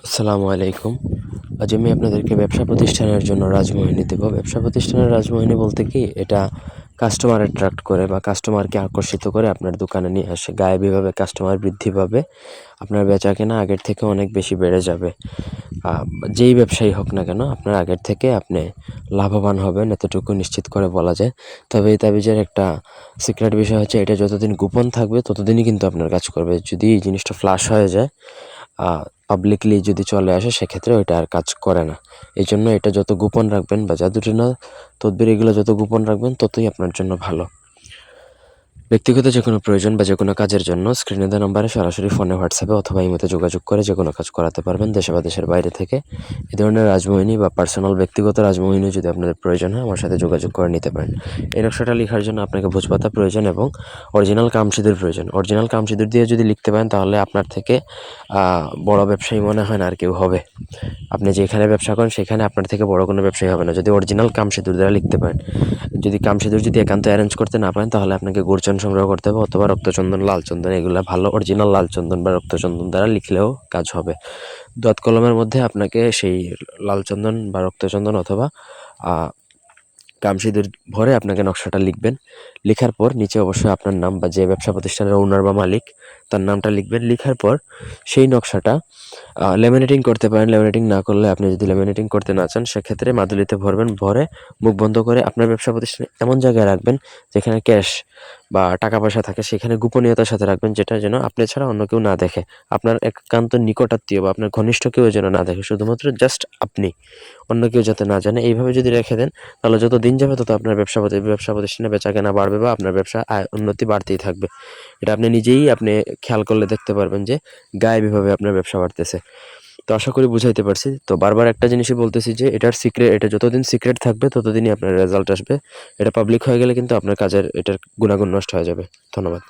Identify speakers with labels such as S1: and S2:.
S1: আসসালামু আলাইকুম। আজ আমি আপনাদেরকে ব্যবসা প্রতিষ্ঠানের জন্য রাজমোহিনী দেব। ব্যবসা প্রতিষ্ঠানের রাজমোহিনী বলতে কি, এটা কাস্টমার অ্যাট্রাক্ট করে বা কাস্টমারকে আকর্ষিত করে আপনার দোকানে নিয়ে আসে। গায়েবীভাবে কাস্টমার বৃদ্ধি পাবে, আপনার বেচাকেনা আগের থেকে অনেক বেশি বেড়ে যাবে। যেই ব্যবসায়ী হোক না কেন, আপনার আগের থেকে আপনি লাভবান হবেন, এতটুকু নিশ্চিত করে বলা যায়। তবে এই তাবিজের একটা সিক্রেট বিষয় হচ্ছে, এটা যতদিন গোপন থাকবে ততদিনই কিন্তু আপনার কাজ করবে। যদি এই জিনিসটা ফ্লাশ হয়ে যায়, পাবলিকলি যদি চলে আসে, সেক্ষেত্রে ওইটা আর কাজ করে না। এই জন্য এটা যত গোপন রাখবেন বা জাদুটনা তদবির এগুলো যত গোপন রাখবেন, ততই আপনার জন্য ভালো। ব্যক্তিগত যে কোনো প্রয়োজন বা যে কোনো কাজের জন্য স্ক্রিনে দেওয়া নম্বরে সরাসরি ফোনে, হোয়াটসঅ্যাপে অথবা ইমোতে যোগাযোগ করে যে কোনো কাজ করাতে পারবেন, দেশে বা দেশের বাইরে থেকে। এই ধরনের রাজমোহিনী বা পার্সোনাল ব্যক্তিগত রাজমোহিনী যদি আপনাদের প্রয়োজন হয়, আমার সাথে যোগাযোগ করে নিতে পারেন। এই নকশাটা লেখার জন্য আপনাকে ভোজপাতা প্রয়োজন এবং অরিজিনাল কামসিঁদুর প্রয়োজন। অরিজিনাল কামসিঁদুর দিয়ে যদি লিখতে পারেন, তাহলে আপনার থেকে বড় ব্যবসায়ী মনে হয় না আর কেউ হবে। আপনি যেখানে ব্যবসা করেন সেখানে আপনার থেকে বড় কোনো ব্যবসায়ী হবে না, যদি অরিজিনাল কামসিঁদুর দ্বারা লিখতে পারেন। যদি কামসিঁদুর যদি একান্ত অ্যারেঞ্জ করতে না পারেন, তাহলে আপনাকে গুড়চন সংগ্রহ করতে হবে, অথবা রক্তচন্দন, লাল চন্দন, এগুলো ভালো অরিজিনাল লাল চন্দন বা রক্তচন্দন দ্বারা লিখলেও কাজ হবে। দোয়াত কলমের মধ্যে আপনাকে সেই লাল চন্দন বা রক্তচন্দন অথবা কামসিঁদুর ভরে আপনাকে নকশাটা লিখবেন। লেখার পর নিচে অবশ্যই আপনার নাম বা যে ব্যবসা প্রতিষ্ঠানের ওনার বা মালিক, তার নামটা লিখবেন। লেখার পর সেই নকশাটা লেমিনেটিং করতে পারেন। লেমিনেটিং না করলে, আপনি যদি লেমিনেটিং করতে না চান, সেক্ষেত্রে মাদুলিতে ভরবেন। ভরে মুখ বন্ধ করে আপনার ব্যবসা প্রতিষ্ঠানে এমন জায়গায় রাখবেন যেখানে ক্যাশ বা টাকা পয়সা থাকে, সেখানে গোপনীয়তার সাথে রাখবেন, যেটা যেন আপনি ছাড়া অন্য কেউ না দেখে। আপনার একান্ত নিকটাত্মীয় বা আপনার ঘনিষ্ঠ কেউ যেন না দেখে, শুধুমাত্র জাস্ট আপনি, অন্য কেউ যাতে না জানে। এইভাবে যদি রেখে দেন, তাহলে যত দিন যাবে তত আপনার ব্যবসা প্রতিষ্ঠানে বেচাকেনা বাড়বে বা আপনার ব্যবসা উন্নতি বাড়তেই থাকবে। এটা আপনি নিজেই খেয়াল করলে দেখতে পারবেন যে গায়েবীভাবে আপনার ব্যবসা বাড়তেছে। তো আশা করি বুঝাইতে পারছি। তো বারবার একটা জিনিসই বলতেছি যে এটা যতদিন সিক্রেট থাকবে ততদিনই আপনার রেজাল্ট আসবে। এটা পাবলিক হয়ে গেলে কিন্তু আপনার কাজের এটার গুণাগুণ নষ্ট হয়ে যাবে। ধন্যবাদ।